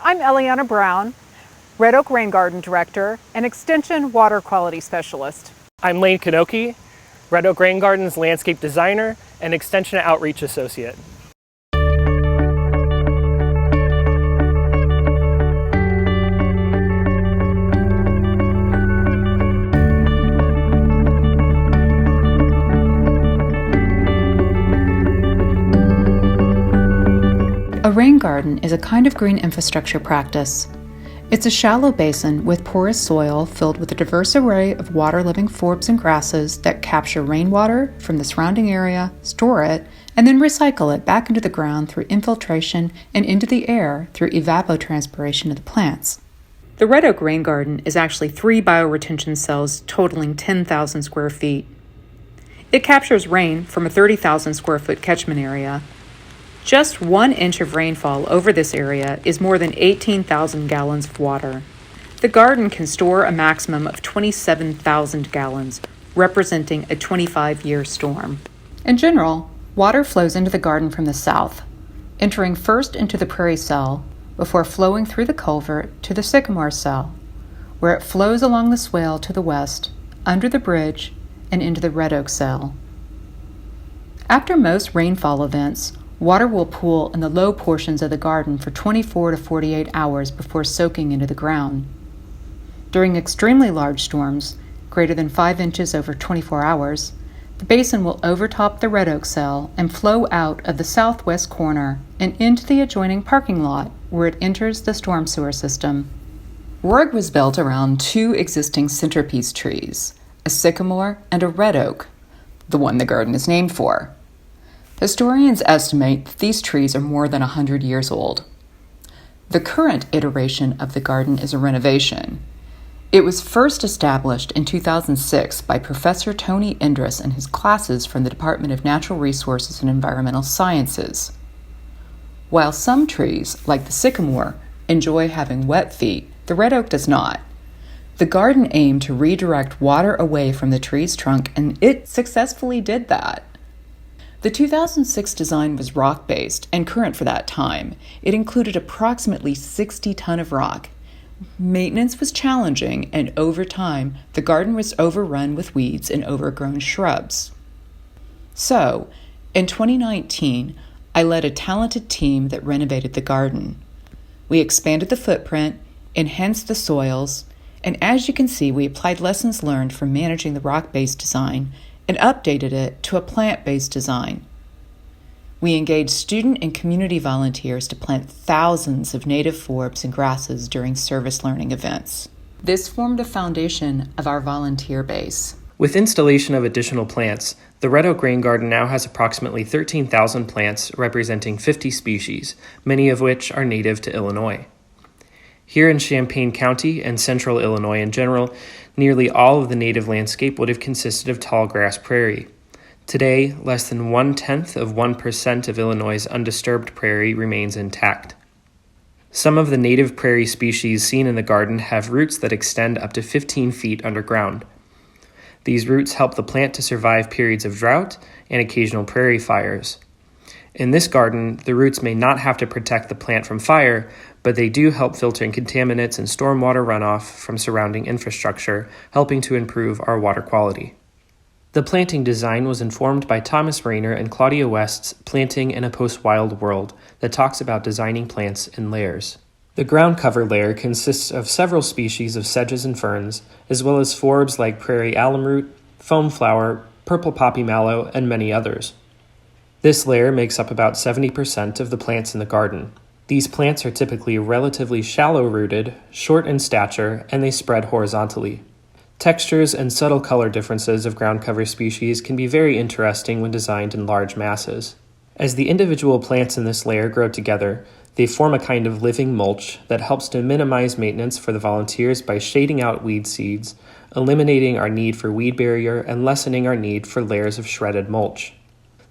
I'm Eliana Brown, Red Oak Rain Garden Director and Extension Water Quality Specialist. I'm Lane Kanoki, Red Oak Rain Garden's Landscape Designer and Extension Outreach Associate. A rain garden is a kind of green infrastructure practice. It's a shallow basin with porous soil filled with a diverse array of water-loving forbs and grasses that capture rainwater from the surrounding area, store it, and then recycle it back into the ground through infiltration and into the air through evapotranspiration of the plants. The Red Oak Rain Garden is actually 3 bioretention cells totaling 10,000 square feet. It captures rain from a 30,000 square foot catchment area. Just 1 inch of rainfall over this area is more than 18,000 gallons of water. The garden can store a maximum of 27,000 gallons, representing a 25-year storm. In general, water flows into the garden from the south, entering first into the Prairie cell before flowing through the culvert to the Sycamore cell, where it flows along the swale to the west, under the bridge, and into the Red Oak cell. After most rainfall events, water will pool in the low portions of the garden for 24 to 48 hours before soaking into the ground. During extremely large storms, greater than 5 inches over 24 hours, the basin will overtop the Red Oak cell and flow out of the southwest corner and into the adjoining parking lot where it enters the storm sewer system. Roig was built around 2 existing centerpiece trees, a sycamore and a red oak, the one the garden is named for. Historians estimate that these trees are more than 100 years old. The current iteration of the garden is a renovation. It was first established in 2006 by Professor Tony Indris and his classes from the Department of Natural Resources and Environmental Sciences. While some trees, like the sycamore, enjoy having wet feet, the red oak does not. The garden aimed to redirect water away from the tree's trunk, and it successfully did that. The 2006 design was rock-based and current for that time. It included approximately 60 tons of rock. Maintenance was challenging, and over time, the garden was overrun with weeds and overgrown shrubs. So, in 2019, I led a talented team that renovated the garden. We expanded the footprint, enhanced the soils, and as you can see, we applied lessons learned from managing the rock-based design and updated it to a plant-based design. We engaged student and community volunteers to plant thousands of native forbs and grasses during service learning events. This formed the foundation of our volunteer base. With installation of additional plants, the Red Oak Rain Garden now has approximately 13,000 plants representing 50 species, many of which are native to Illinois. Here in Champaign County and central Illinois in general, nearly all of the native landscape would have consisted of tall grass prairie. Today, less than 0.1% of Illinois' undisturbed prairie remains intact. Some of the native prairie species seen in the garden have roots that extend up to 15 feet underground. These roots help the plant to survive periods of drought and occasional prairie fires. In this garden, the roots may not have to protect the plant from fire, but they do help filtering contaminants and stormwater runoff from surrounding infrastructure, helping to improve our water quality. The planting design was informed by Thomas Rayner and Claudia West's Planting in a Post-Wild World that talks about designing plants in layers. The ground cover layer consists of several species of sedges and ferns, as well as forbs like prairie alum root, foam flower, purple poppy mallow, and many others. This layer makes up about 70% of the plants in the garden. These plants are typically relatively shallow-rooted, short in stature, and they spread horizontally. Textures and subtle color differences of ground cover species can be very interesting when designed in large masses. As the individual plants in this layer grow together, they form a kind of living mulch that helps to minimize maintenance for the volunteers by shading out weed seeds, eliminating our need for weed barrier, and lessening our need for layers of shredded mulch.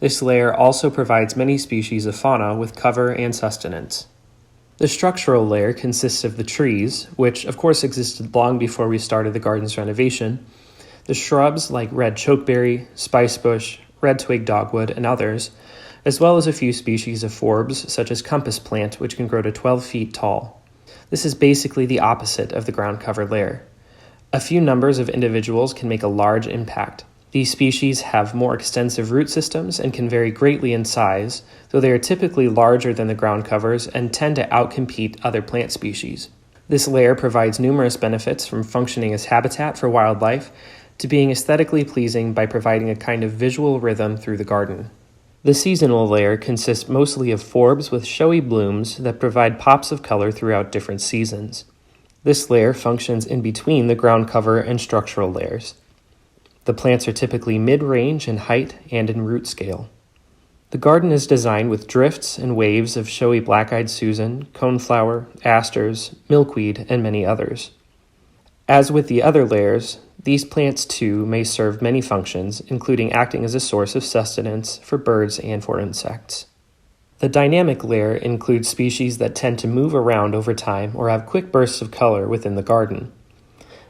This layer also provides many species of fauna with cover and sustenance. The structural layer consists of the trees, which of course existed long before we started the garden's renovation, the shrubs like red chokeberry, spicebush, red twig dogwood, and others, as well as a few species of forbs such as compass plant, which can grow to 12 feet tall. This is basically the opposite of the ground cover layer. A few numbers of individuals can make a large impact. These species have more extensive root systems and can vary greatly in size, though they are typically larger than the ground covers and tend to outcompete other plant species. This layer provides numerous benefits, from functioning as habitat for wildlife to being aesthetically pleasing by providing a kind of visual rhythm through the garden. The seasonal layer consists mostly of forbs with showy blooms that provide pops of color throughout different seasons. This layer functions in between the ground cover and structural layers. The plants are typically mid-range in height and in root scale. The garden is designed with drifts and waves of showy black-eyed Susan, coneflower, asters, milkweed, and many others. As with the other layers, these plants too may serve many functions, including acting as a source of sustenance for birds and for insects. The dynamic layer includes species that tend to move around over time or have quick bursts of color within the garden.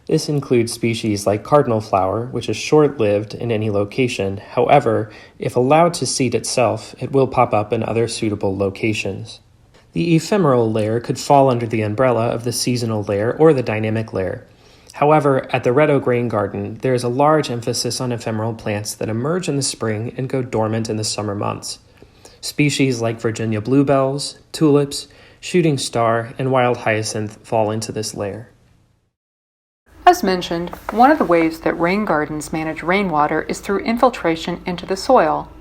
This includes species like cardinal flower, which is short-lived in any location. However, if allowed to seed itself, it will pop up in other suitable locations. The ephemeral layer could fall under the umbrella of the seasonal layer or the dynamic layer. However, at the Red Oak Rain Garden, there is a large emphasis on ephemeral plants that emerge in the spring and go dormant in the summer months. Species like Virginia bluebells, tulips, shooting star, and wild hyacinth fall into this layer. As mentioned, one of the ways that rain gardens manage rainwater is through infiltration into the soil.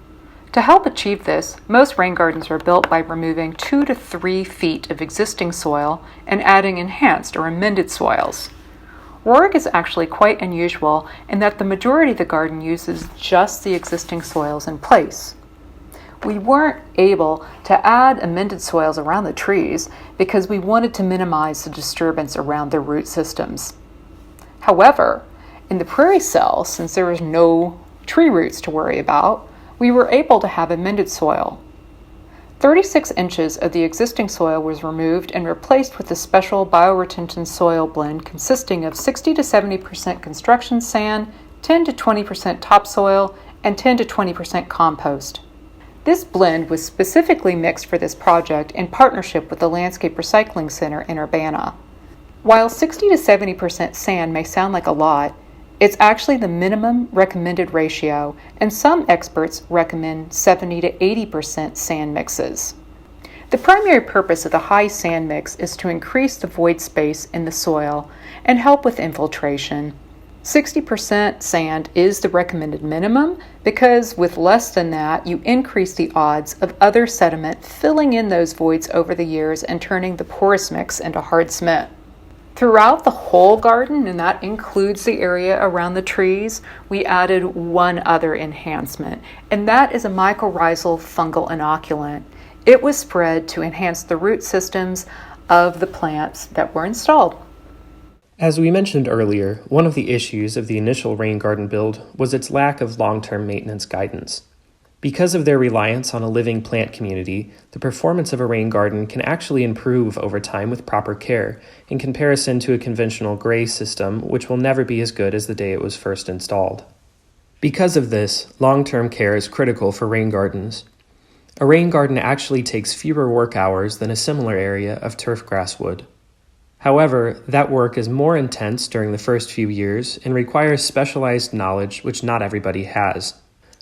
To help achieve this, most rain gardens are built by removing 2 to 3 feet of existing soil and adding enhanced or amended soils. Our work is actually quite unusual in that the majority of the garden uses just the existing soils in place. We weren't able to add amended soils around the trees because we wanted to minimize the disturbance around their root systems. However, in the prairie cell, since there was no tree roots to worry about, we were able to have amended soil. 36 inches of the existing soil was removed and replaced with a special bioretention soil blend consisting of 60 to 70% construction sand, 10 to 20% topsoil, and 10 to 20% compost. This blend was specifically mixed for this project in partnership with the Landscape Recycling Center in Urbana. While 60 to 70% sand may sound like a lot, it's actually the minimum recommended ratio, and some experts recommend 70 to 80% sand mixes. The primary purpose of the high sand mix is to increase the void space in the soil and help with infiltration. 60% sand is the recommended minimum because with less than that, you increase the odds of other sediment filling in those voids over the years and turning the porous mix into hard cement. Throughout the whole garden, and that includes the area around the trees, we added one other enhancement, and that is a mycorrhizal fungal inoculant. It was spread to enhance the root systems of the plants that were installed. As we mentioned earlier, one of the issues of the initial rain garden build was its lack of long-term maintenance guidance. Because of their reliance on a living plant community, the performance of a rain garden can actually improve over time with proper care, in comparison to a conventional gray system, which will never be as good as the day it was first installed. Because of this, long-term care is critical for rain gardens. A rain garden actually takes fewer work hours than a similar area of turf grass would. However, that work is more intense during the first few years and requires specialized knowledge which not everybody has.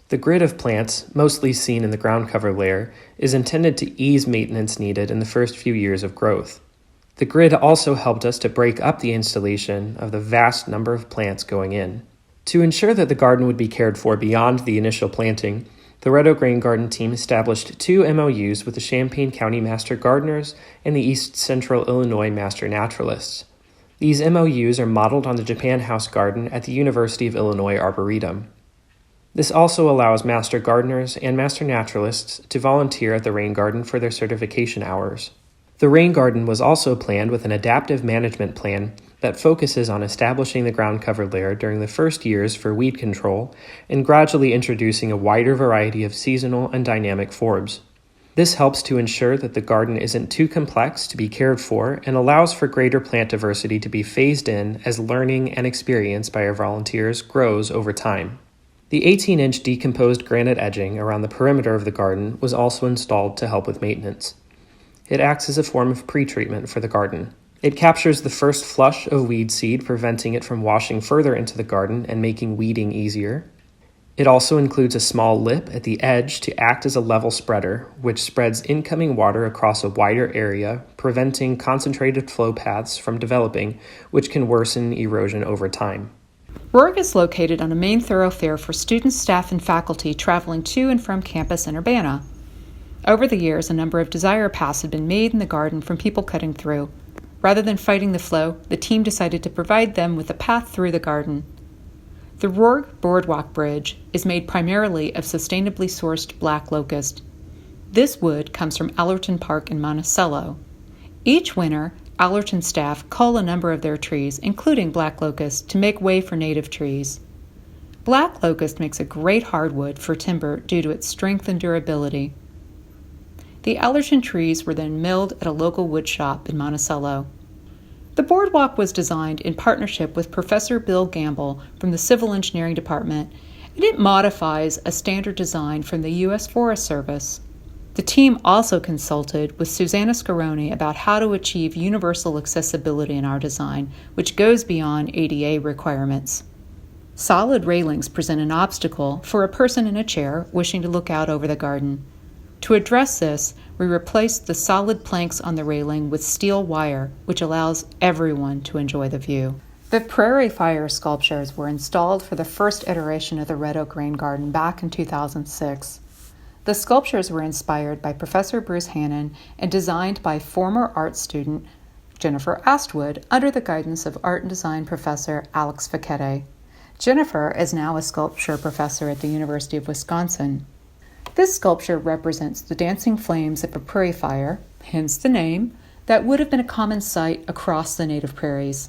The grid of plants, mostly seen in the ground cover layer, is intended to ease maintenance needed in the first few years of growth. The grid also helped us to break up the installation of the vast number of plants going in. To ensure that the garden would be cared for beyond the initial planting, the Red Oak Rain Garden team established 2 MOUs with the Champaign County Master Gardeners and the East Central Illinois Master Naturalists. These MOUs are modeled on the Japan House Garden at the University of Illinois Arboretum. This also allows Master Gardeners and Master Naturalists to volunteer at the Rain Garden for their certification hours. The Rain Garden was also planned with an adaptive management plan that focuses on establishing the ground cover layer during the first years for weed control and gradually introducing a wider variety of seasonal and dynamic forbs. This helps to ensure that the garden isn't too complex to be cared for and allows for greater plant diversity to be phased in as learning and experience by our volunteers grows over time. The 18-inch decomposed granite edging around the perimeter of the garden was also installed to help with maintenance. It acts as a form of pre-treatment for the garden. It captures the first flush of weed seed, preventing it from washing further into the garden and making weeding easier. It also includes a small lip at the edge to act as a level spreader, which spreads incoming water across a wider area, preventing concentrated flow paths from developing, which can worsen erosion over time. RORG is located on a main thoroughfare for students, staff, and faculty traveling to and from campus in Urbana. Over the years, a number of desire paths had been made in the garden from people cutting through. Rather than fighting the flow, the team decided to provide them with a path through the garden. The RORG Boardwalk Bridge is made primarily of sustainably sourced black locust. This wood comes from Allerton Park in Monticello. Each winter, Allerton staff cull a number of their trees, including black locust, to make way for native trees. Black locust makes a great hardwood for timber due to its strength and durability. The Allerton trees were then milled at a local wood shop in Monticello. The boardwalk was designed in partnership with Professor Bill Gamble from the Civil Engineering Department, and it modifies a standard design from the U.S. Forest Service. The team also consulted with Susanna Scaroni about how to achieve universal accessibility in our design, which goes beyond ADA requirements. Solid railings present an obstacle for a person in a chair wishing to look out over the garden. To address this, we replaced the solid planks on the railing with steel wire, which allows everyone to enjoy the view. The Prairie fire sculptures were installed for the first iteration of the Red Oak Rain Garden back in 2006. The sculptures were inspired by Professor Bruce Hannon and designed by former art student Jennifer Astwood under the guidance of art and design professor Alex Facchetti. Jennifer is now a sculpture professor at the University of Wisconsin. This sculpture represents the dancing flames of a prairie fire, hence the name, that would have been a common sight across the native prairies.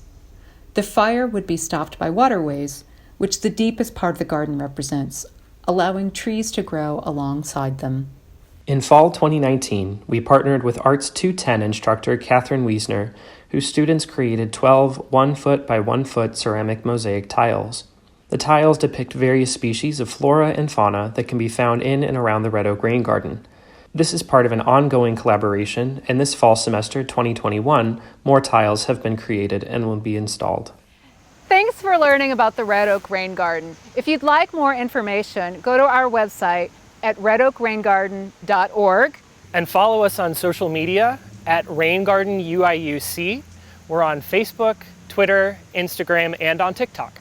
The fire would be stopped by waterways, which the deepest part of the garden represents, allowing trees to grow alongside them. In fall 2019, we partnered with Arts 210 instructor Catherine Wiesner, whose students created 12 1-foot by 1-foot ceramic mosaic tiles. The tiles depict various species of flora and fauna that can be found in and around the Red Oak Rain Garden. This is part of an ongoing collaboration, and this fall semester 2021, more tiles have been created and will be installed. Thanks for learning about the Red Oak Rain Garden. If you'd like more information, go to our website at redoakraingarden.org. And follow us on social media at Rain Garden UIUC. We're on Facebook, Twitter, Instagram, and on TikTok.